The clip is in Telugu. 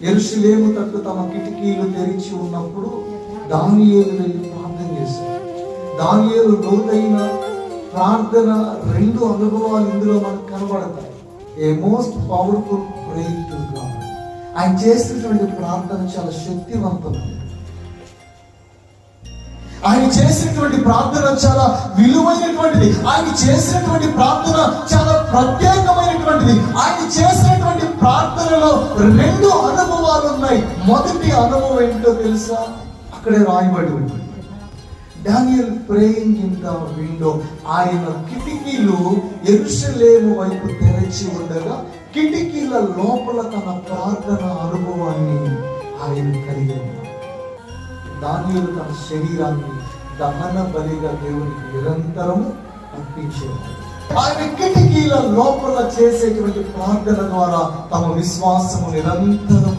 యెరూషలేము తట్టు తమ కిటికీలు తెరిచి ఉన్నప్పుడు దానియేలు వెళ్ళి ప్రార్థన చేశాడు. దానియేలు లోతైన ప్రార్థన 2 అనుభవాలు ఇందులో మనకు కనబడతాయి. A most powerful prayer to God. ఆయన చేసినటువంటి ప్రార్థన చాలా శక్తివంతమైనది. ఆయన చేసినటువంటి ప్రార్థన చాలా విలువైనటువంటిది. ఆయన చేసినటువంటి ప్రార్థన చాలా ప్రత్యేకమైనటువంటిది. ఆయన చేసినటువంటి ప్రార్థనలో 2 అనుభవాలు ఉన్నాయి. మొదటి అనుభవం ఏంటో తెలుసా? అక్కడే రాయబడి ఉంది. Daniel praying in the window. ఆయన కిటికీలు యెరూషలేము వైపు తెరచి ఉండగా కిటికీల లోపల తన ప్రార్థన అనుభవాన్ని ఆయన కలిగి ఉన్నాడు. దానియేలు తన శరీరాన్ని దహన బలిగా దేవునికి నిరంతరం అర్పించేవాడు. ఆయన కిటికీల లోపల చేసేటువంటి ప్రార్థన ద్వారా తమ విశ్వాసము నిరంతరం